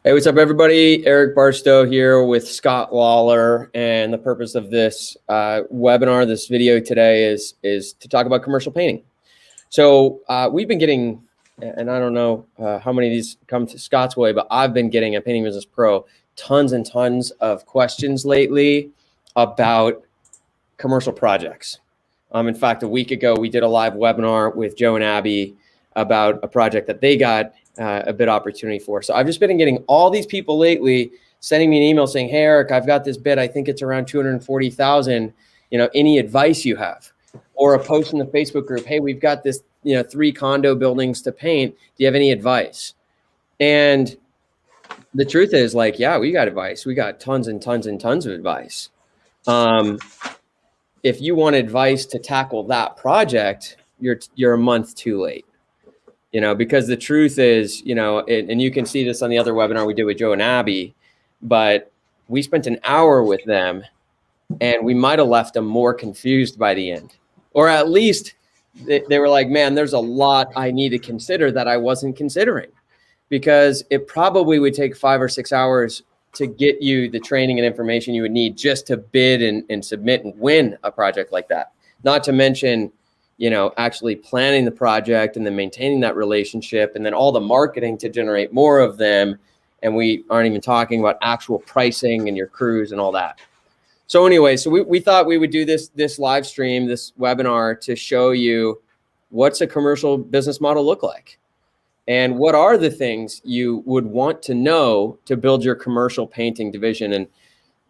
Hey, what's up, everybody? Eric Barstow here with Scott Lawler, and the purpose of this webinar, this video today is to talk about commercial painting. So we've been getting, and I don't know how many of these come to Scott's way, but I've been getting at Painting Business Pro tons and tons of questions lately about commercial projects. In fact, a week ago, we did a live webinar with Joe and Abby about a project that they got a bid opportunity for. So I've just been getting all these people lately sending me an email saying, "Hey, Eric, I've got this bid. I think it's around 240,000. Any advice you have?" Or a post in the Facebook group, "Hey, we've got this, 3 condo buildings to paint. Do you have any advice?" And the truth is, yeah, we got advice. We got tons and tons and tons of advice. If you want advice to tackle that project, you're a month too late. Because the truth is, and you can see this on the other webinar we did with Joe and Abby, but we spent an hour with them and we might have left them more confused by the end. Or at least they were like, "Man, there's a lot I need to consider that I wasn't considering," because it probably would take 5 or 6 hours to get you the training and information you would need just to bid and submit and win a project like that. Not to mention, actually planning the project and then maintaining that relationship and then all the marketing to generate more of them. And we aren't even talking about actual pricing and your crews and all that. So anyway, so we thought we would do this live stream, this webinar, to show you what's a commercial business model look like and what are the things you would want to know to build your commercial painting division. And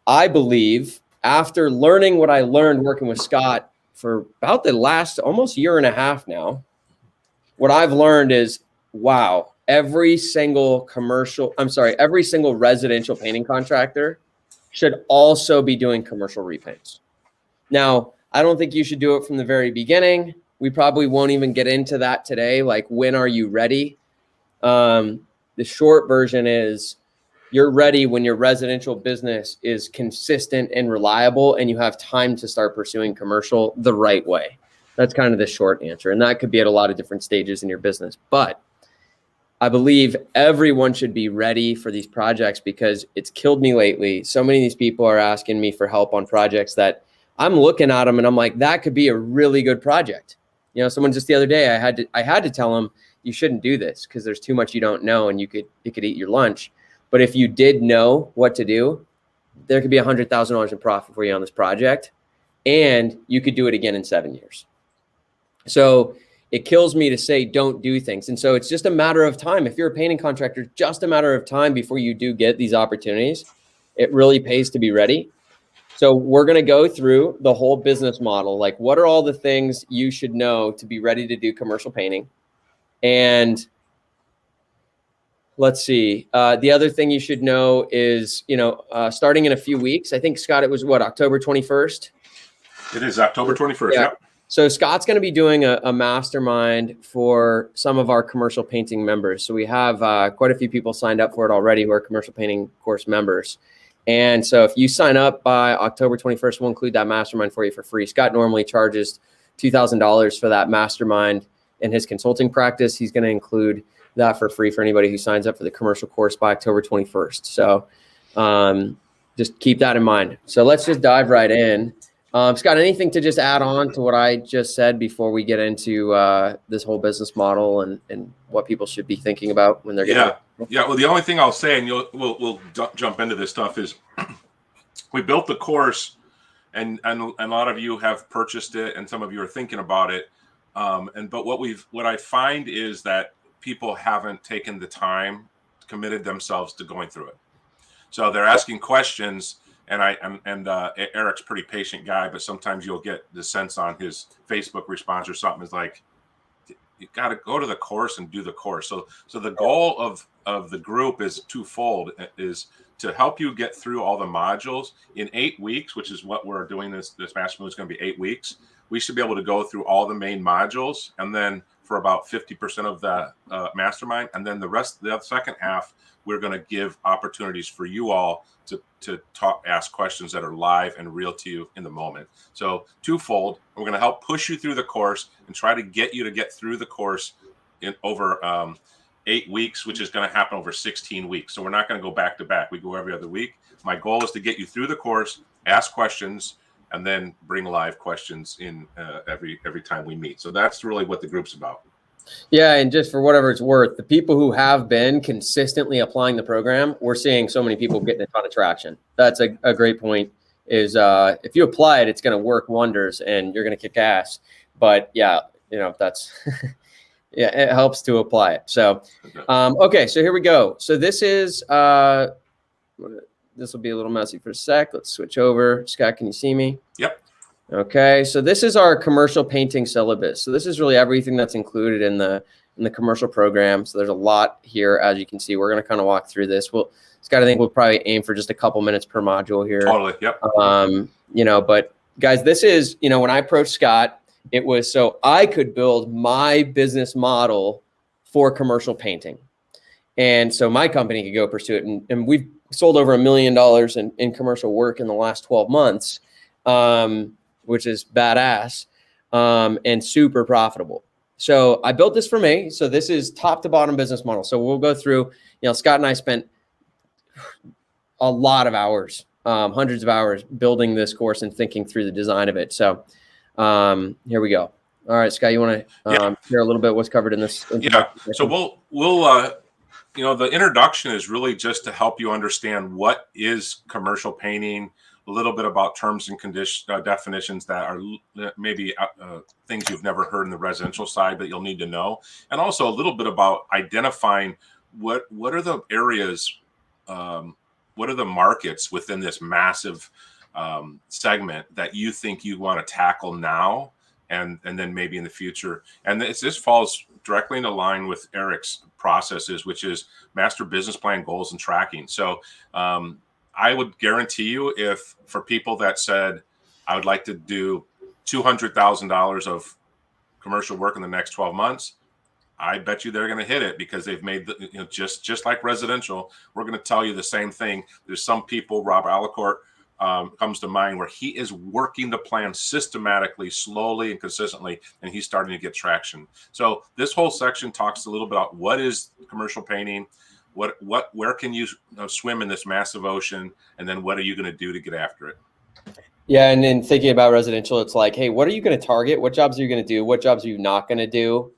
I believe, after learning what I learned working with Scott for about the last almost year and a half now, what I've learned is, wow, every single residential painting contractor should also be doing commercial repaints. Now, I don't think you should do it from the very beginning. We probably won't even get into that today. Like, when are you ready? The short version is, you're ready when your residential business is consistent and reliable and you have time to start pursuing commercial the right way. That's kind of the short answer. And that could be at a lot of different stages in your business. But I believe everyone should be ready for these projects, because it's killed me lately. So many of these people are asking me for help on projects that I'm looking at them and I'm like, that could be a really good project. Someone just the other day, I had to tell them, you shouldn't do this because there's too much you don't know and it could eat your lunch. But if you did know what to do, there could be $100,000 in profit for you on this project, and you could do it again in 7 years. So it kills me to say don't do things. And so it's just a matter of time. If you're a painting contractor, just a matter of time before you do get these opportunities. It really pays to be ready. So we're going to go through the whole business model. Like, what are all the things you should know to be ready to do commercial painting? And let's see. The other thing you should know is, starting in a few weeks, I think, Scott, it was October 21st? It is October 21st. Yeah. Yep. So Scott's going to be doing a mastermind for some of our commercial painting members. So we have quite a few people signed up for it already who are commercial painting course members. And so if you sign up by October 21st, we'll include that mastermind for you for free. Scott normally charges $2,000 for that mastermind in his consulting practice. He's going to include that for free for anybody who signs up for the commercial course by October 21st. So just keep that in mind. So let's just dive right in. Scott, anything to just add on to what I just said before we get into this whole business model and what people should be thinking about when they're getting Yeah. Well, the only thing I'll say, and we'll jump into this stuff, is we built the course, and a lot of you have purchased it, and some of you are thinking about it. But what I find is that people haven't taken the time, committed themselves to going through it. So they're asking questions, and Eric's a pretty patient guy, but sometimes you'll get the sense on his Facebook response or something is like, you got to go to the course and do the course. So the goal of the group is twofold: is to help you get through all the modules in 8 weeks, which is what we're doing. This mastermind is going to be 8 weeks. We should be able to go through all the main modules, and then for about 50% of the mastermind, and then the second half, we're going to give opportunities for you all to ask questions that are live and real to you in the moment. So twofold: we're going to help push you through the course and try to get you to get through the course in over 8 weeks, which is going to happen over 16 weeks. So we're not going to go back to back. We go every other week. My goal is to get you through the course, ask questions, and then bring live questions in every time we meet. So that's really what the group's about. Yeah, and just for whatever it's worth, the people who have been consistently applying the program, we're seeing so many people getting a ton of traction. That's a great point. Is if you apply it, it's going to work wonders, and you're going to kick ass. But yeah, that's yeah, it helps to apply it. So okay, so here we go. So this is this will be a little messy for a sec. Let's switch over. Scott, can you see me? Yep. Okay, so this is our commercial painting syllabus. So this is really everything that's included in the commercial program. So there's a lot here, as you can see. We're going to kind of walk through this. Scott, I think we'll probably aim for just a couple minutes per module here. Totally. Yep. But guys, this is, when I approached Scott, it was so I could build my business model for commercial painting. And so my company could go pursue it. And we've sold over $1 million in commercial work in the last 12 months. Which is badass and super profitable. So I built this for me. So this is top to bottom business model. So we'll go through, Scott and I spent a lot of hours, hundreds of hours building this course and thinking through the design of it. So here we go. All right, Scott, you want to share a little bit what's covered in this? Yeah. So we'll the introduction is really just to help you understand what is commercial painting, a little bit about terms and definitions that are maybe things you've never heard in the residential side that you'll need to know, and also a little bit about identifying what are the areas, what are the markets within this massive segment that you think you want to tackle now, and then maybe in the future. And this falls directly into line with Eric's processes, which is master business plan, goals, and tracking. So I would guarantee you, if for people that said, I would like to do $200,000 of commercial work in the next 12 months, I bet you they're going to hit it, because they've made just like residential. We're going to tell you the same thing. There's some people, Rob Alicourt comes to mind, where he is working the plan systematically, slowly and consistently, and he's starting to get traction. So this whole section talks a little bit about what is commercial painting, where can you swim in this massive ocean, and then what are you going to do to get after it? Yeah, and then thinking about residential, it's like, hey, what are you going to target? What jobs are you going to do? What jobs are you not going to do?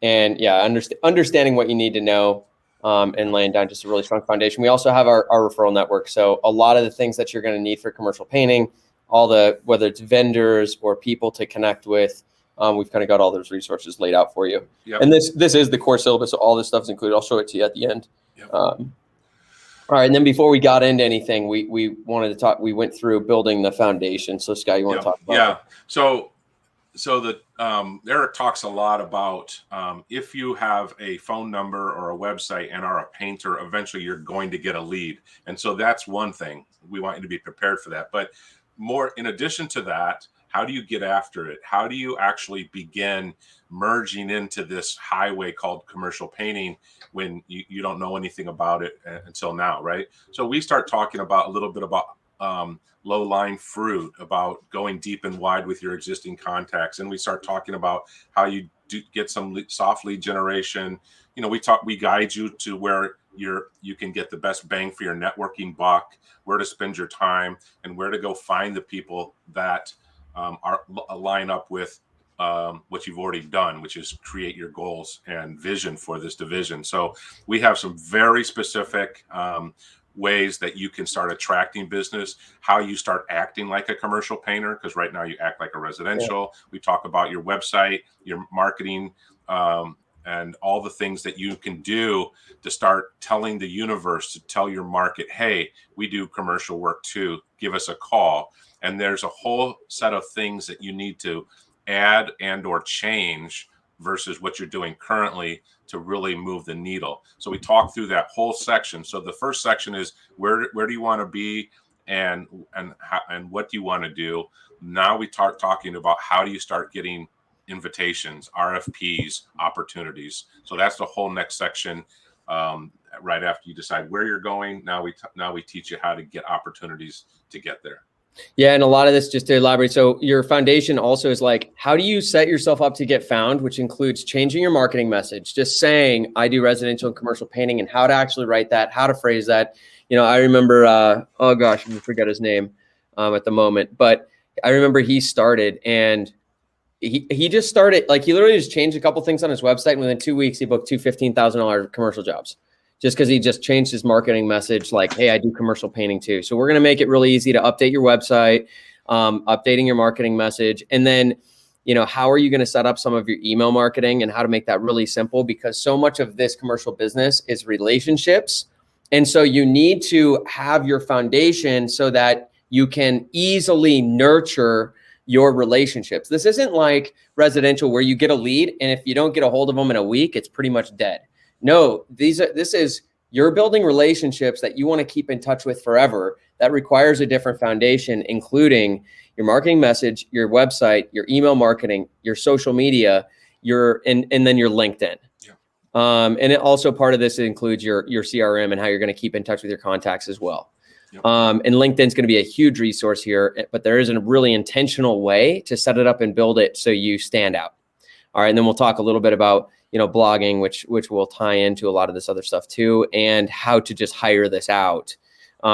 And yeah, understanding what you need to know, and laying down just a really strong foundation. We also have our referral network. So a lot of the things that you're going to need for commercial painting, whether it's vendors or people to connect with, we've kind of got all those resources laid out for you. Yep. And this is the core syllabus. So all this stuff's included. I'll show it to you at the end. Yep. All right. And then before we got into anything, we wanted to talk, we went through building the foundation. So Scott, you want to talk about that? So the Eric talks a lot about if you have a phone number or a website and are a painter, eventually you're going to get a lead. And so that's one thing. We want you to be prepared for that. But more in addition to that, how do you get after it? How do you actually begin merging into this highway called commercial painting when you don't know anything about it until now, right? So we start talking about a little bit about low-lying fruit, about going deep and wide with your existing contacts. And we start talking about how you do get some soft lead generation. We guide you to where you can get the best bang for your networking buck, where to spend your time, and where to go find the people that line up with what you've already done, which is create your goals and vision for this division. So we have some very specific ways that you can start attracting business, how you start acting like a commercial painter, because right now you act like a residential. Yeah. We talk about your website, your marketing, and all the things that you can do to start telling the universe, to tell your market, hey, we do commercial work too, give us a call. And there's a whole set of things that you need to add and or change versus what you're doing currently to really move the needle. So we talk through that whole section. So the first section is where do you want to be and what do you want to do? Now we start talking about how do you start getting invitations, RFPs, opportunities. So that's the whole next section. Right after you decide where you're going, now we teach you how to get opportunities to get there. Yeah, and a lot of this, just to elaborate, so your foundation also is like, how do you set yourself up to get found, which includes changing your marketing message, just saying I do residential and commercial painting, and how to actually write that, how to phrase that. I remember, oh gosh, I forget his name at the moment, but I remember he started, and he just started, like, he literally just changed a couple things on his website, and within 2 weeks he booked two $15,000 commercial jobs, just because he just changed his marketing message, like, hey, I do commercial painting too. So we're going to make it really easy to update your website, updating your marketing message, and then how are you going to set up some of your email marketing and how to make that really simple, because so much of this commercial business is relationships. And so you need to have your foundation so that you can easily nurture your relationships. This isn't like residential where you get a lead, and if you don't get a hold of them in a week, it's pretty much dead. No, this is, you're building relationships that you want to keep in touch with forever. That requires a different foundation, including your marketing message, your website, your email marketing, your social media, and then your LinkedIn. Yeah. And it also, part of this includes your CRM and how you're going to keep in touch with your contacts as well. Yep. And LinkedIn's going to be a huge resource here, but there is a really intentional way to set it up and build it so you stand out. All right. And then we'll talk a little bit about, blogging, which will tie into a lot of this other stuff too, and how to just hire this out,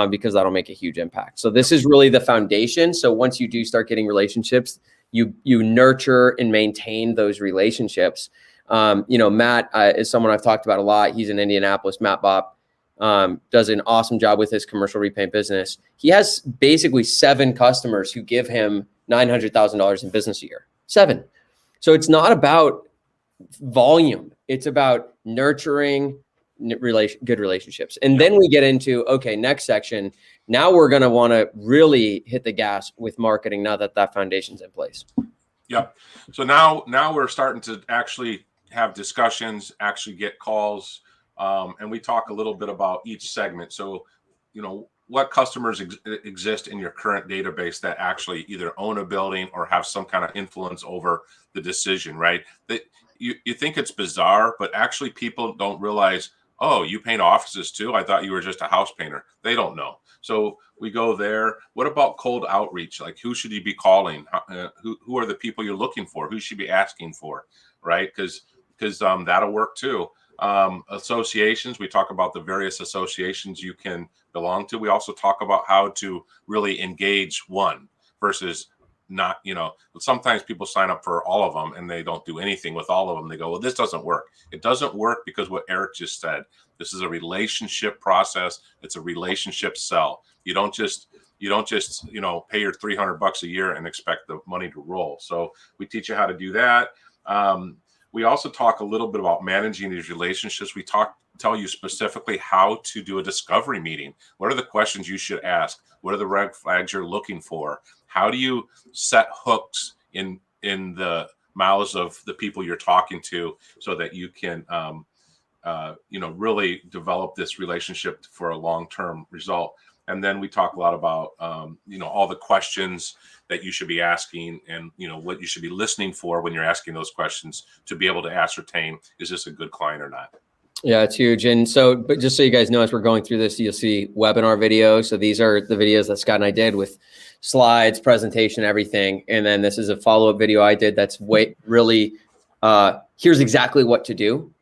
because that'll make a huge impact. So this is really the foundation. So once you do start getting relationships, you nurture and maintain those relationships. Matt is someone I've talked about a lot. He's in Indianapolis. Matt Bopp does an awesome job with his commercial repaint business. He has basically 7 customers who give him $900,000 in business a year. 7. So it's not about volume. It's about nurturing good relationships. And then we get into, okay, next section. Now we're going to want to really hit the gas with marketing now that that foundation's in place. Yep. So now we're starting to actually have discussions, actually get calls, and we talk a little bit about each segment. So, what customers exist in your current database that actually either own a building or have some kind of influence over the decision, right? That you think it's bizarre, but actually people don't realize, oh, you paint offices too? I thought you were just a house painter. They don't know. So we go there. What about cold outreach? Like, who should you be calling? Who are the people you're looking for? Who should you be asking for, right? Because that'll work too. Associations, we talk about the various associations you can belong to. We also talk about how to really engage one versus not, sometimes people sign up for all of them and they don't do anything with all of them. They go, well, this doesn't work. It doesn't work because what Eric just said, this is a relationship process. It's a relationship sell. You don't just, pay your $300 a year and expect the money to roll. So we teach you how to do that. We also talk a little bit about managing these relationships. We tell you specifically how to do a discovery meeting. What are the questions you should ask? What are the red flags you're looking for? How do you set hooks in the mouths of the people you're talking to so that you can, really develop this relationship for a long-term result? And then we talk a lot about, all the questions that you should be asking and, what you should be listening for when you're asking those questions to be able to ascertain, is this a good client or not? Yeah, it's huge. And so, but just so you guys know, as we're going through this, you'll see webinar videos. So these are the videos that Scott and I did with slides, presentation, everything. And then this is a follow-up video I did that's here's exactly what to do.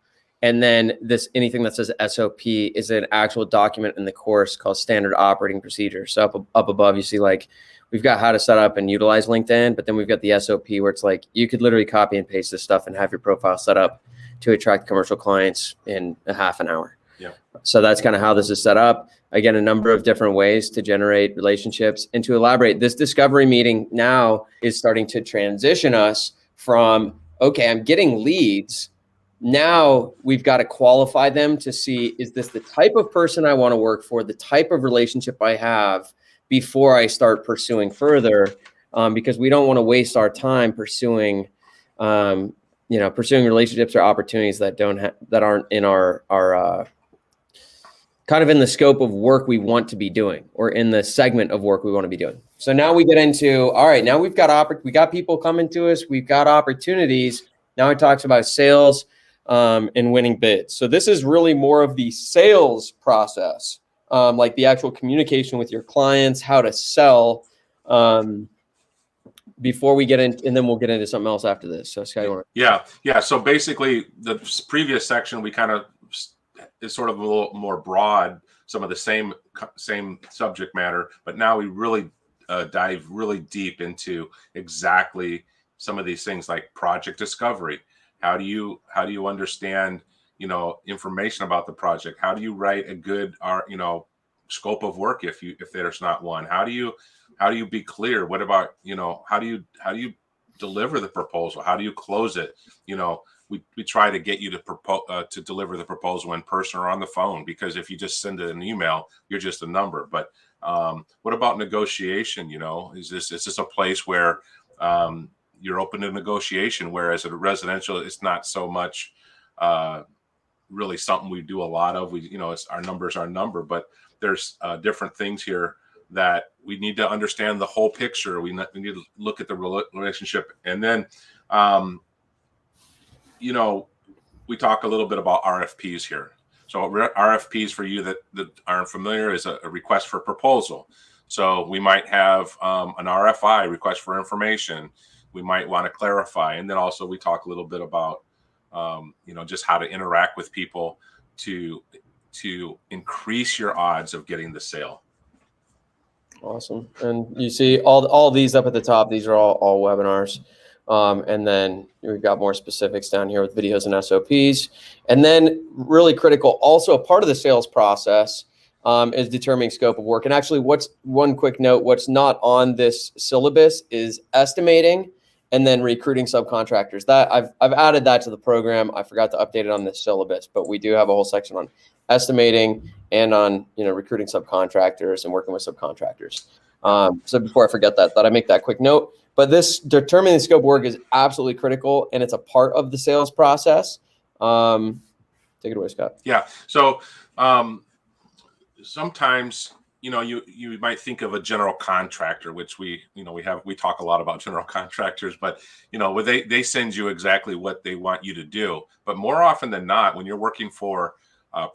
And then anything that says SOP is an actual document in the course called Standard Operating Procedure. So up above, you see, like, we've got how to set up and utilize LinkedIn, but then we've got the SOP where it's like, you could literally copy and paste this stuff and have your profile set up to attract commercial clients in a half an hour. Yeah. So that's kind of how this is set up. Again, a number of different ways to generate relationships. And to elaborate, this discovery meeting now is starting to transition us from, okay, I'm getting leads. Now we've got to qualify them to see, is this the type of person I want to work for, the type of relationship I have before I start pursuing further, because we don't want to waste our time pursuing relationships or opportunities that aren't in our kind of in the scope of work we want to be doing, or in the segment of work we want to be doing. So now we get into, all right, now we got people coming to us, we've got opportunities. Now it talks about sales and winning bids. So this is really more of the sales process, like the actual communication with your clients, how to sell, Before we get in, and then we'll get into something else after this. So Scott, you want Yeah. So basically, the previous section we kind of is sort of a little more broad, some of the same subject matter, but now we really dive really deep into exactly some of these things like project discovery. How do you understand, information about the project? How do you write a good scope of work if there's not one? How do you be clear? What about, how do you deliver the proposal? How do you close it? We try to get you to deliver the proposal in person or on the phone, because if you just send it an email, you're just a number. But what about negotiation? Is this a place where you're open to negotiation, whereas at a residential, it's not so much really something we do a lot of. It's our number's our number, but there's different things here that we need to understand the whole picture. We need to look at the relationship. And then, we talk a little bit about RFPs here. So RFPs, for you that aren't familiar, is a request for proposal. So we might have an RFI, request for information. We might want to clarify. And then also we talk a little bit about, just how to interact with people to increase your odds of getting the sale. Awesome. And you see all these up at the top. These are all webinars. And then we've got more specifics down here with videos and SOPs. And then really critical, also a part of the sales process is determining scope of work. And actually, one quick note, what's not on this syllabus is estimating and then recruiting subcontractors. That I've added that to the program. I forgot to update it on this syllabus, but we do have a whole section on estimating and on recruiting subcontractors and working with subcontractors. So before I forget that I make that quick note. But this determining the scope of work is absolutely critical, and it's a part of the sales process. Take it away, Scott. Yeah. So sometimes you might think of a general contractor, which we talk a lot about general contractors, but where they send you exactly what they want you to do. But more often than not, when you're working for a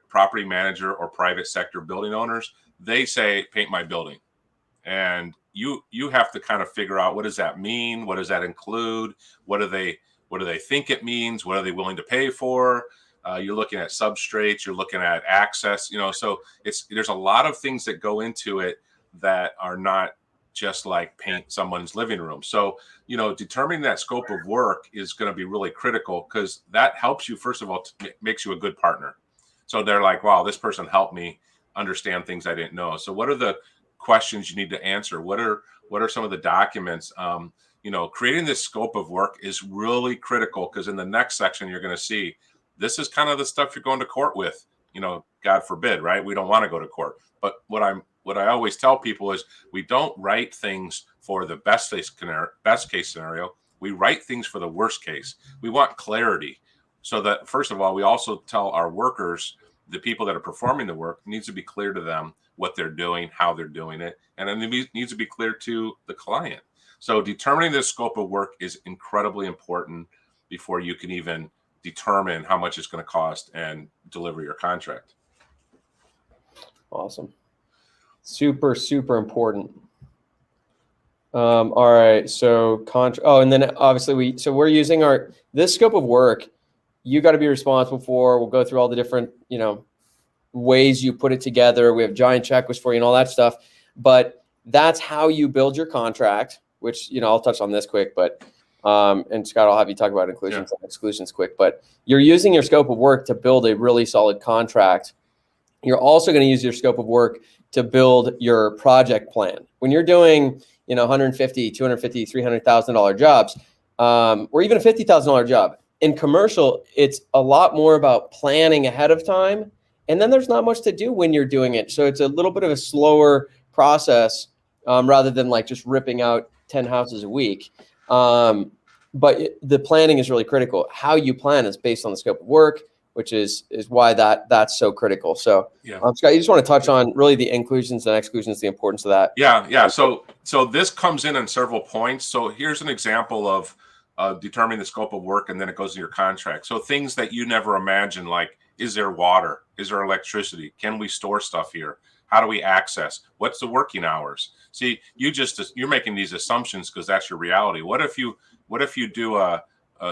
property manager or private sector building owners, they say, paint my building. And you have to kind of figure out, what does that mean? What does that include? What do they think it means? What are they willing to pay for? You're looking at substrates, you're looking at access, so there's a lot of things that go into it that are not just like paint someone's living room. So, determining that scope of work is going to be really critical, because that helps you, first of all, makes you a good partner. So they're like, wow, this person helped me understand things I didn't know. So what are the questions you need to answer? What are some of the documents? Creating this scope of work is really critical, because in the next section, you're going to see this is kind of the stuff you're going to court with. God forbid, right? We don't want to go to court. But what I always tell people is, we don't write things for the best case scenario. We write things for the worst case. We want clarity. So that, first of all, we also tell our workers, the people that are performing the work, needs to be clear to them what they're doing, how they're doing it, and then it needs to be clear to the client. So determining the scope of work is incredibly important before you can even determine how much it's going to cost and deliver your contract. Awesome. Super, super important. All right. So and then obviously we're using this scope of work. You got to be responsible for. We'll go through all the different, ways you put it together. We have giant checklists for you and all that stuff, but that's how you build your contract, which, I'll touch on this quick, but, and Scott, I'll have you talk about inclusions and exclusions quick, but you're using your scope of work to build a really solid contract. You're also going to use your scope of work to build your project plan. When you're doing, $150,000, $250,000, $300,000 jobs, or even a $50,000 job, in commercial, it's a lot more about planning ahead of time. And then there's not much to do when you're doing it. So it's a little bit of a slower process rather than like just ripping out 10 houses a week. But the planning is really critical. How you plan is based on the scope of work, which is why that's so critical. So Scott, you just want to touch on really the inclusions and exclusions, the importance of that. Yeah. So this comes in on several points. So here's an example of determining the scope of work, and then it goes in your contract. So things that you never imagined, like, is there water? Is there electricity? Can we store stuff here? How do we access? What's the working hours? See, you're making these assumptions because that's your reality. What if you do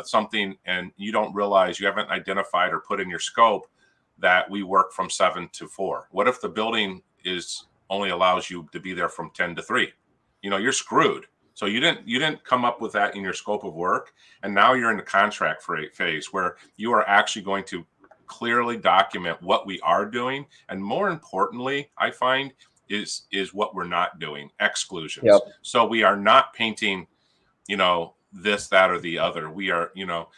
something and you don't realize, you haven't identified or put in your scope that we work from 7 to 4? What if the building only allows you to be there from 10 to 3? You're screwed. So you didn't come up with that in your scope of work, and now you're in the contract phase where you are actually going to clearly document what we are doing, and more importantly, I find is what we're not doing, exclusions. Yep. So we are not painting, this, that, or the other. We are,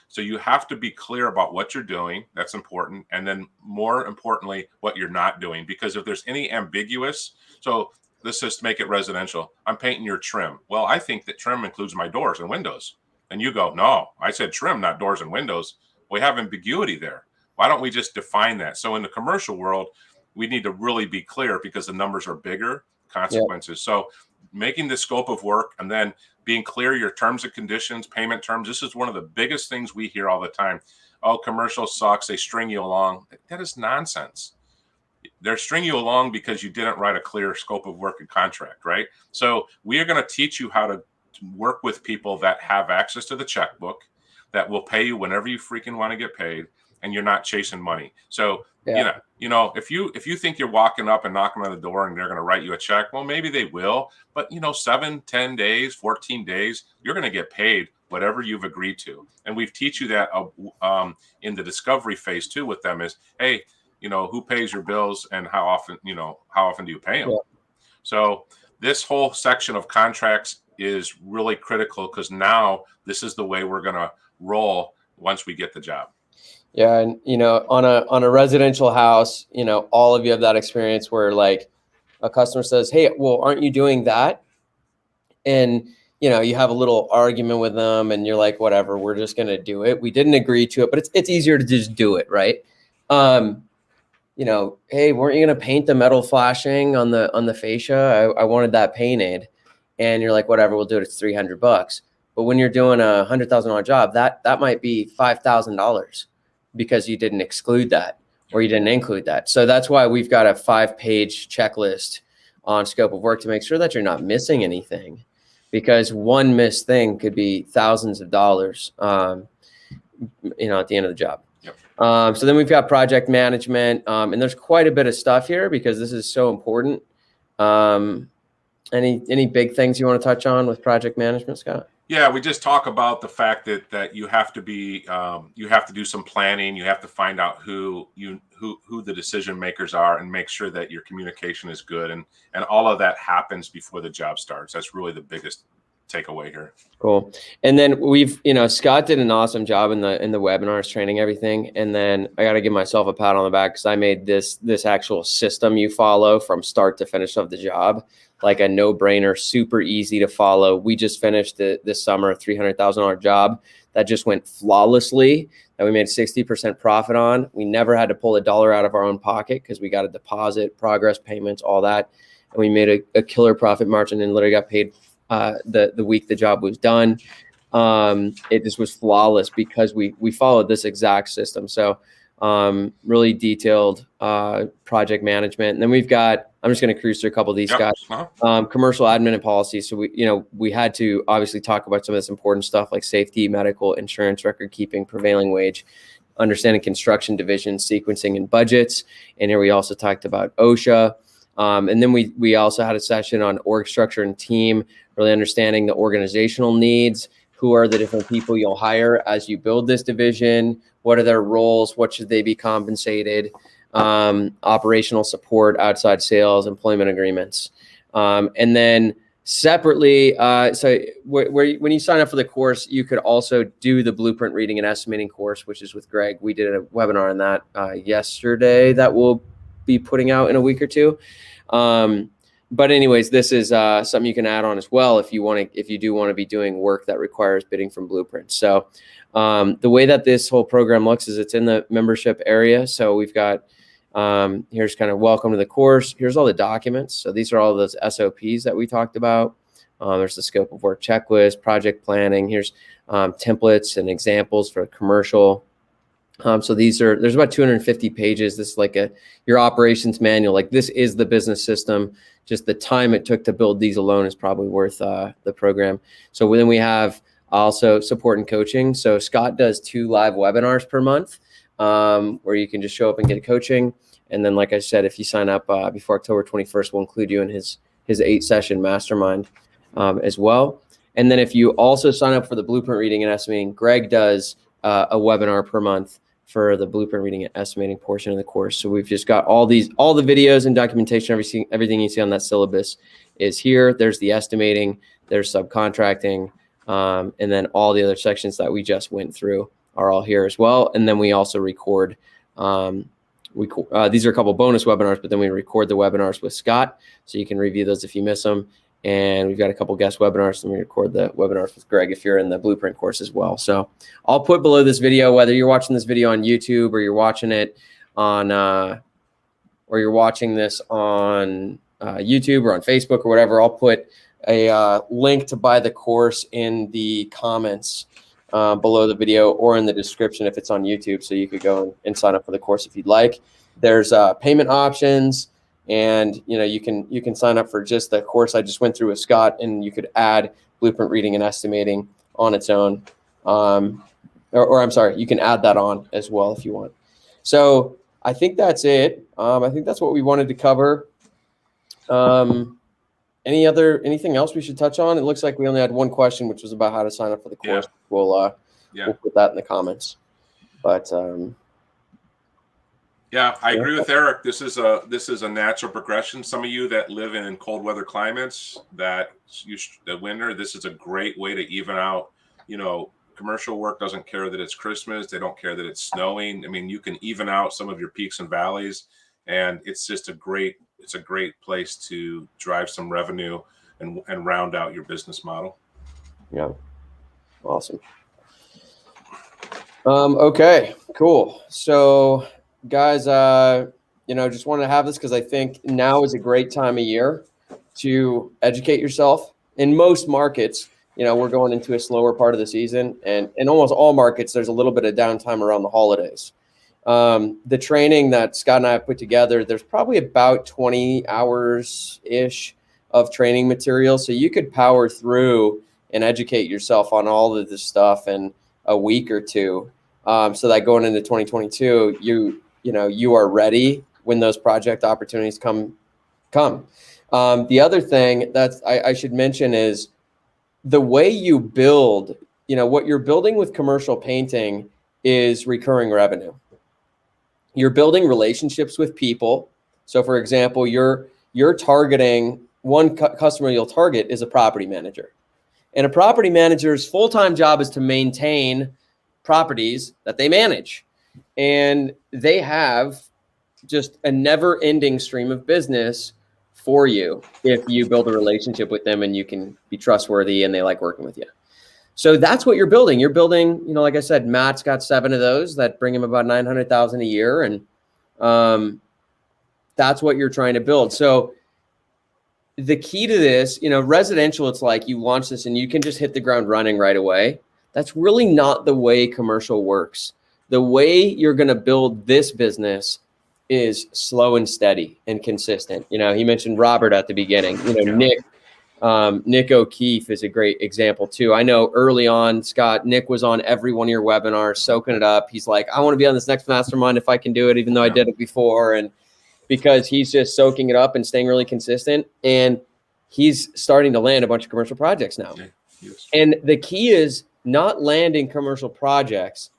so you have to be clear about what you're doing. That's important. And then more importantly, what you're not doing, because if there's any ambiguous, so let's just make it residential. I'm painting your trim. Well, I think that trim includes my doors and windows. And you go, no, I said trim, not doors and windows. We have ambiguity there. Why don't we just define that? So in the commercial world, we need to really be clear because the numbers are bigger, consequences. Yep. So making the scope of work and then being clear, your terms and conditions, payment terms. This is one of the biggest things we hear all the time. Oh, commercial sucks. They string you along. That is nonsense. They're stringing you along because you didn't write a clear scope of work and contract, right? So we are going to teach you how to work with people that have access to the checkbook, that will pay you whenever you freaking want to get paid, and you're not chasing money. So, yeah. If you think you're walking up and knocking on the door and they're going to write you a check, well, maybe they will, but 7, 10 days, 14 days, you're going to get paid whatever you've agreed to. And we teach you that in the discovery phase too with them is, hey, who pays your bills and how often do you pay them? Yeah. So this whole section of contracts is really critical because now this is the way we're going to roll once we get the job. Yeah. And, on a residential house, all of you have that experience where like a customer says, hey, well, aren't you doing that? And, you have a little argument with them and you're like, whatever, we're just going to do it. We didn't agree to it, but it's easier to just do it. Right. Hey, weren't you going to paint the metal flashing on the fascia? I wanted that painted. And you're like, whatever, we'll do it. It's $300. But when you're doing a $100,000 job, that might be $5,000 because you didn't exclude that or you didn't include that. So that's why we've got a 5-page checklist on scope of work to make sure that you're not missing anything, because one missed thing could be thousands of dollars, at the end of the job. Yep. So then we've got project management, and there's quite a bit of stuff here because this is so important. Any big things you want to touch on with project management, Scott? Yeah, we just talk about the fact that you have to be, you have to do some planning. You have to find out who the decision makers are and make sure that your communication is good. And all of that happens before the job starts. That's really the biggest takeaway here. Cool. And then we've, Scott did an awesome job in the webinars, training everything. And then I got to give myself a pat on the back because I made this actual system you follow from start to finish of the job, like a no-brainer, super easy to follow. We just finished this summer a $300,000 job that just went flawlessly, that we made 60% profit on. We never had to pull $1 out of our own pocket because we got a deposit, progress payments, all that. And we made a killer profit margin and literally got paid the week the job was done. It just was flawless because we followed this exact system. So really detailed project management. And then we've got, I'm just going to cruise through a couple of these, Scott. Commercial admin and policy. So we had to obviously talk about some of this important stuff like safety, medical, insurance, record keeping, prevailing wage, understanding construction division, sequencing, and budgets. And here we also talked about OSHA. And then we also had a session on org structure and team, really understanding the organizational needs. Who are the different people you'll hire as you build this division? What are their roles? What should they be compensated? Operational support, outside sales, employment agreements. And then separately, so when you sign up for the course, you could also do the blueprint reading and estimating course, which is with Greg. We did a webinar on that yesterday that we'll be putting out in a week or two. But anyways, this is something you can add on as well if you do want to be doing work that requires bidding from blueprints. So the way that this whole program looks is it's in the membership area. So we've got here's kind of welcome to the course. Here's all the documents. So these are all those SOPs that we talked about. There's the scope of work checklist, project planning. Here's templates and examples for commercial. So there's about 250 pages. This is like your operations manual. Like this is the business system. Just the time it took to build these alone is probably worth the program. So then we have also support and coaching. So Scott does 2 live webinars per month where you can just show up and get coaching. And then, like I said, if you sign up before October 21st, we'll include you in his 8-session mastermind as well. And then if you also sign up for the blueprint reading and estimating, Greg does a webinar per month for the blueprint reading and estimating portion of the course. So we've just got all the videos and documentation, everything you see on that syllabus is here. There's the estimating, there's subcontracting, and then all the other sections that we just went through are all here as well. And then we also record, these are a couple bonus webinars, but then we record the webinars with Scott, so you can review those if you miss them. And we've got a couple guest webinars, and we record the webinars with Greg if you're in the blueprint course as well. So I'll put below this video, whether you're watching this video on YouTube or you're watching it on, or you're watching this on YouTube or on Facebook or whatever, I'll put a link to buy the course in the comments below the video or in the description if it's on YouTube. So you could go and sign up for the course if you'd like. There's payment options. And you can sign up for just the course I just went through with Scott, and you could add blueprint reading and estimating on its own. Or I'm sorry, you can add that on as well if you want. So I think that's it. I think that's what we wanted to cover. Anything else we should touch on? It looks like we only had one question, which was about how to sign up for the course. Yeah. We'll put that in the comments. But yeah, I agree with Eric. This is a natural progression. Some of you that live in cold weather climates, the winter, this is a great way to even out. Commercial work doesn't care that it's Christmas. They don't care that it's snowing. I mean, you can even out some of your peaks and valleys, and it's just a great place to drive some revenue and round out your business model. Yeah, awesome. Okay, cool. So, guys, just wanted to have this because I think now is a great time of year to educate yourself. In most markets, we're going into a slower part of the season, and in almost all markets, there's a little bit of downtime around the holidays. The training that Scott and I have put together, there's probably about 20 hours-ish of training material. So you could power through and educate yourself on all of this stuff in a week or two. So that going into 2022, you are ready when those project opportunities come. The other thing that I should mention is the way you build, what you're building with commercial painting is recurring revenue. You're building relationships with people. So for example, you're targeting one customer you'll target is a property manager. And a property manager's full-time job is to maintain properties that they manage. And they have just a never-ending stream of business for you if you build a relationship with them and you can be trustworthy and they like working with you. So that's what you're building. You're building, like I said, Matt's got 7 of those that bring him about $900,000 a year. And that's what you're trying to build. So the key to this, residential, it's like you launch this and you can just hit the ground running right away. That's really not the way commercial works. The way you're going to build this business is slow and steady and consistent. He mentioned Robert at the beginning. Nick O'Keefe is a great example too. I know early on, Scott, Nick was on every one of your webinars, soaking it up. He's like, I want to be on this next mastermind if I can do it, even though I did it before. And because he's just soaking it up and staying really consistent. And he's starting to land a bunch of commercial projects now. Yes. And the key is not landing commercial projects.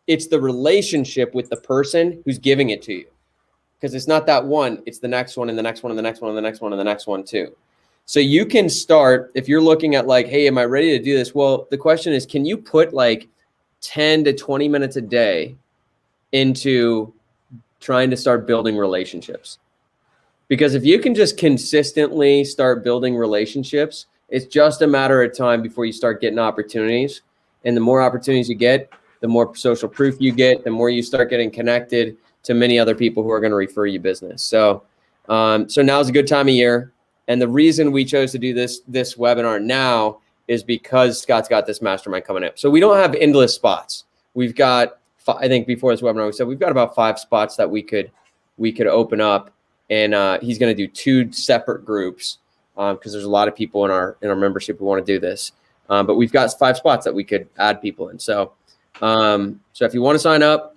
It's the relationship with the person who's giving it to you. Because it's not that one, it's the next one and the next one and the next one and the next one and the next one too. So you can start, if you're looking at like, hey, am I ready to do this? Well, the question is, can you put like 10 to 20 minutes a day into trying to start building relationships? Because if you can just consistently start building relationships, it's just a matter of time before you start getting opportunities. And the more opportunities you get, the more social proof you get, the more you start getting connected to many other people who are going to refer you business. So now's a good time of year. And the reason we chose to do this webinar now is because Scott's got this mastermind coming up. So we don't have endless spots. We've got I think before this webinar, we said we've got about 5 spots that we could open up, and he's going to do 2 separate groups because there's a lot of people in our membership who want to do this. But we've got 5 spots that we could add people in. So if you want to sign up,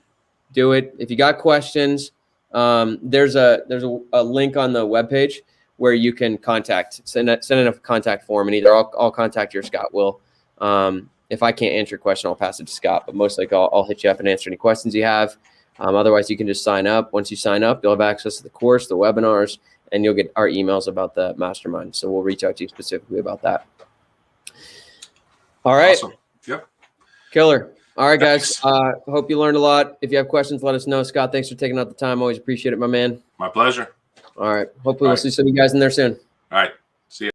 do it. If you got questions, there's a link on the webpage where you can send in a contact form, and either I'll contact you or Scott will. If I can't answer your question, I'll pass it to Scott, but most likely I'll hit you up and answer any questions you have. Otherwise, you can just sign up. Once you sign up, you'll have access to the course, the webinars, and you'll get our emails about the mastermind. So we'll reach out to you specifically about that. All right. Awesome. Yep. Killer. All right, guys. Thanks. Hope you learned a lot. If you have questions, let us know. Scott, thanks for taking out the time. Always appreciate it, my man. My pleasure. All right. Hopefully we'll see some of you guys in there soon. All right. See you.